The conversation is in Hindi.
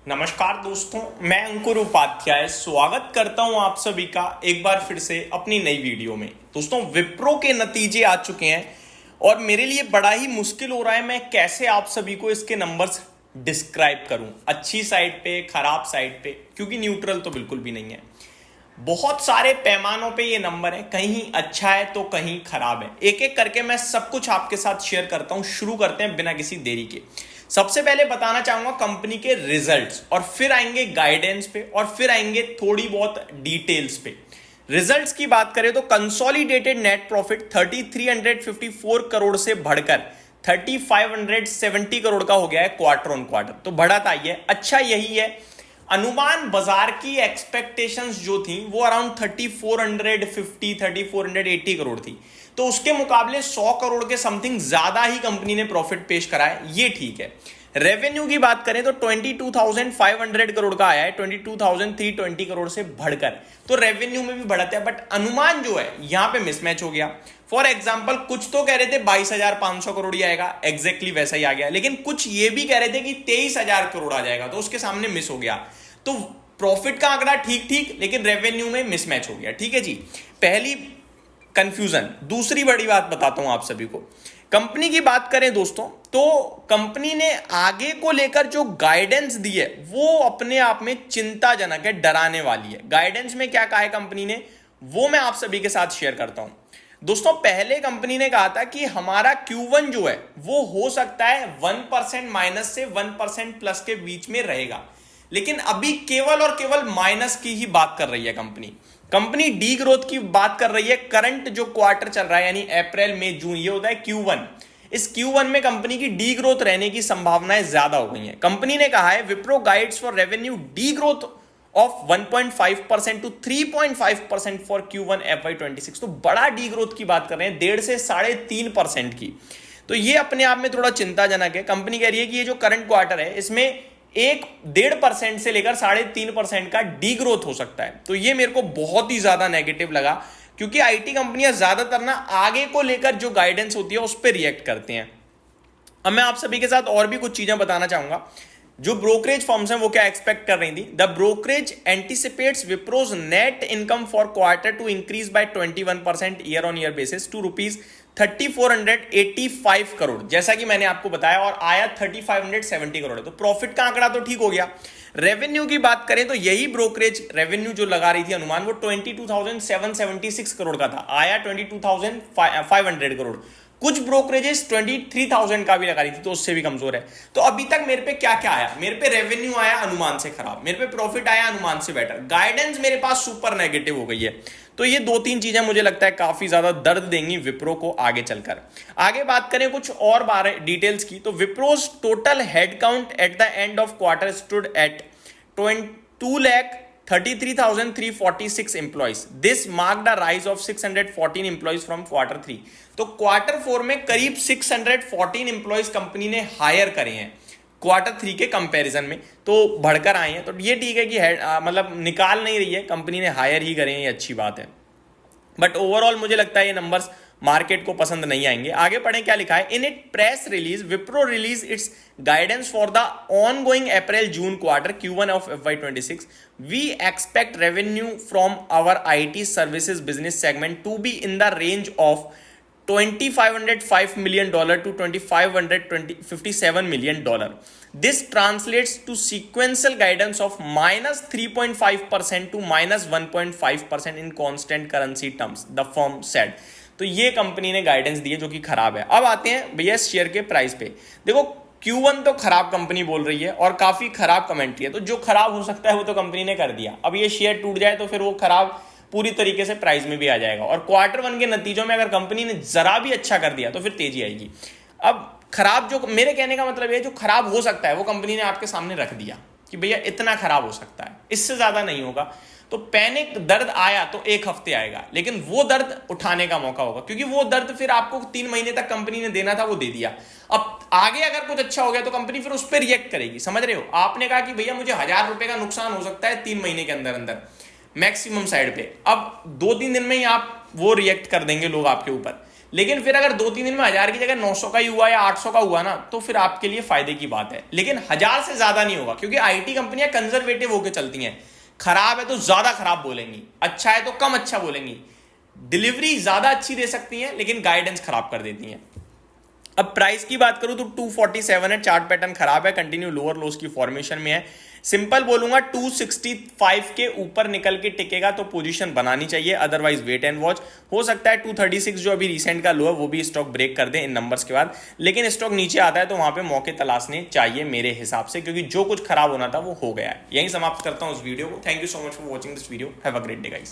नमस्कार दोस्तों, मैं अंकुर उपाध्याय स्वागत करता हूं आप सभी का एक बार फिर से अपनी नई वीडियो में। दोस्तों, विप्रो के नतीजे आ चुके हैं और मेरे लिए बड़ा ही मुश्किल हो रहा है मैं कैसे आप सभी को इसके नंबर्स डिस्क्राइब करूं, अच्छी साइड पे खराब साइड पे, क्योंकि न्यूट्रल तो बिल्कुल भी नहीं है। बहुत सारे पैमानों पे ये नंबर है, कहीं अच्छा है तो कहीं खराब है। एक एक करके मैं सब कुछ आपके साथ शेयर करता हूं। शुरू करते हैं बिना किसी देरी के। सबसे पहले बताना चाहूंगा कंपनी के रिजल्ट्स, और फिर आएंगे गाइडेंस पे, और फिर आएंगे थोड़ी बहुत डिटेल्स पे। रिजल्ट्स की बात करें तो कंसोलिडेटेड नेट प्रॉफिट 3354 करोड़ से बढ़कर 3570 करोड़ का हो गया है क्वार्टर ऑन क्वार्टर। तो बढ़त आई है, अच्छा यही है। अनुमान बाजार की एक्सपेक्टेशंस जो थी वो अराउंड 3450 3480 करोड़ थी, तो उसके मुकाबले 100 करोड़ के समथिंग ज्यादा ही कंपनी ने प्रॉफिट पेश करा है, ये ठीक है। रेवेन्यू की बात करें तो 22,500 करोड़ का आया है 22,320 करोड़ से बढ़कर, तो रेवेन्यू में भी बढ़त है। बट अनुमान जो है यहां पे मिसमैच हो गया। फॉर एग्जाम्पल, कुछ तो कह रहे थे 22,500 करोड़ ही आएगा, एग्जैक्टली वैसा ही आ गया, लेकिन कुछ ये भी कह रहे थे कि 23,000 करोड़ आ जाएगा, तो उसके सामने मिस हो गया। तो प्रॉफिट का आंकड़ा ठीक ठीक, लेकिन रेवेन्यू में मिसमैच हो गया। ठीक है जी, पहली कंफ्यूजन। दूसरी बड़ी बात बताता हूं आप सभी को। कंपनी की बात करें दोस्तों, तो कंपनी ने आगे को लेकर जो गाइडेंस दी है वो अपने आप में चिंताजनक है, डराने वाली है। गाइडेंस में क्या कहा है कंपनी ने, वो मैं आप सभी के साथ शेयर करता हूं। दोस्तों, पहले कंपनी ने कहा था कि हमारा Q1 जो है वो हो सकता है 1% माइनस से 1% प्लस के बीच में रहेगा, लेकिन अभी केवल और केवल माइनस की ही बात कर रही है कंपनी डी ग्रोथ की बात कर रही है। करंट जो क्वार्टर चल रहा है यानी अप्रैल मई जून, ये होता है Q1। इस Q1 में कंपनी की डी ग्रोथ रहने की संभावनाएं ज्यादा हो गई हैं। कंपनी ने कहा है Wipro guides for revenue degrowth of 1.5% to 3.5% for Q1 FY26। तो बड़ा डी ग्रोथ की बात कर रहे हैं, 1.5 से 3.5% की। तो ये अपने आप में थोड़ा चिंताजनक है। कंपनी कह रही है कि ये जो करंट क्वार्टर है इसमें 1.5% से लेकर 3.5% का डी ग्रोथ हो सकता है। तो ये मेरे को बहुत ही ज्यादा नेगेटिव लगा, क्योंकि आईटी कंपनियां ज्यादातर ना आगे को लेकर जो गाइडेंस होती है उस पर रिएक्ट करते हैं। अब मैं आप सभी के साथ और भी कुछ चीजें बताना चाहूंगा। जो ब्रोकरेज फर्म्स हैं वो क्या एक्सपेक्ट कर रही थी। The brokerage anticipates Wipro's net income for quarter to increase by 21% year on year basis to rupees 3485 crore, जैसा कि मैंने आपको बताया, और आया 3570 करोड़। तो प्रॉफिट का आंकड़ा तो ठीक हो गया। रेवेन्यू की बात करें तो यही ब्रोकरेज रेवेन्यू जो लगा रही थी अनुमान, वो 22,776 करोड़ का था, आया 22,500 करोड़। कुछ ब्रोकरेजेस 23,000 का भी लगा रही थी, तो उससे भी कमजोर है। तो अभी तक मेरे पे क्या क्या आया, मेरे पे रेवेन्यू आया अनुमान से खराब, मेरे पे प्रॉफिट आया अनुमान से बेटर, गाइडेंस मेरे पास सुपर नेगेटिव हो गई है। तो ये दो तीन चीजें मुझे लगता है काफी ज्यादा दर्द देंगी विप्रो को आगे चलकर। आगे बात करें कुछ और बारे डिटेल्स की, तो Wipro's total headcount at the end of quarter stood at 2,33,346 employees. This marked a rise of 614 employees from quarter 3. तो क्वार्टर 4 में करीब 614 employees कंपनी ने हायर करे हैं क्वार्टर 3 के कंपैरिजन में, तो बढ़कर आए हैं। तो ये ठीक है कि मतलब निकाल नहीं रही है, कंपनी ने हायर ही करे हैं, ये अच्छी बात है। बट ओवरऑल मुझे लगता है ये नंबर्स मार्केट को पसंद नहीं आएंगे। आगे पढ़ें क्या लिखा है। In it press release Wipro release its guidance for the ongoing April June quarter Q1 of FY26। We expect revenue from our IT services business segment to be in the range of $2,505 million to $2,557 million. This translates to sequential guidance of -3.5% to -1.5% in constant currency terms, the firm said. तो ये कंपनी ने गाइडेंस दी है जो कि खराब है। अब आते हैं भैया शेयर के प्राइस पे। देखो, Q1 तो खराब कंपनी बोल रही है और काफी खराब कमेंट्री है, तो जो खराब हो सकता है वो तो कंपनी ने कर दिया। अब ये शेयर टूट जाए तो फिर वो खराब पूरी तरीके से प्राइस में भी आ जाएगा, और क्वार्टर 1 के नतीजों में अगर कंपनी ने जरा भी अच्छा कर दिया तो फिर तेजी आएगी। अब खराब, जो मेरे कहने का मतलब है, जो खराब हो सकता है वो कंपनी ने आपके सामने रख दिया कि भैया इतना खराब हो सकता है, इससे ज्यादा नहीं होगा। तो पैनिक दर्द आया तो एक हफ्ते आएगा, लेकिन वो दर्द उठाने का मौका होगा, क्योंकि वो दर्द फिर आपको 3 महीने तक कंपनी ने देना था, वो दे दिया। अब आगे अगर कुछ अच्छा हो गया तो कंपनी फिर उस पर रिएक्ट करेगी, समझ रहे हो। आपने कहा कि भैया मुझे 1,000 रुपए का नुकसान हो सकता है 3 महीने के अंदर अंदर मैक्सिमम साइड पे, अब 2-3 दिन में ही आप वो रिएक्ट कर देंगे लोग आपके ऊपर। लेकिन फिर अगर 2-3 दिन में 1000 की जगह 900 का ही हुआ या 800 का हुआ ना, तो फिर आपके लिए फायदे की बात है। लेकिन 1000 से ज्यादा नहीं होगा, क्योंकि आईटी कंपनियां कंजर्वेटिव होकर चलती हैं। खराब है तो ज्यादा खराब बोलेंगी, अच्छा है तो कम अच्छा बोलेंगी। डिलीवरी ज्यादा अच्छी दे सकती हैं लेकिन गाइडेंस खराब कर देती हैं। अब प्राइस की बात करूं तो 247 है, चार्ट पैटर्न खराब है, कंटिन्यू लोअर लोस की फॉर्मेशन में है। सिंपल बोलूंगा 265 के ऊपर निकल के टिकेगा तो पोजीशन बनानी चाहिए, अदरवाइज वेट एंड वॉच। हो सकता है 236 जो अभी रिसेंट का लो है वो भी स्टॉक ब्रेक कर दे इन नंबर्स के बाद, लेकिन स्टॉक नीचे आता है तो वहां पे मौके तलाशने चाहिए मेरे हिसाब से, क्योंकि जो कुछ खराब होना था वो हो गया है। यही समाप्त करता हूं इस वीडियो को। Thank you so much for watching this video. Have a great day guys.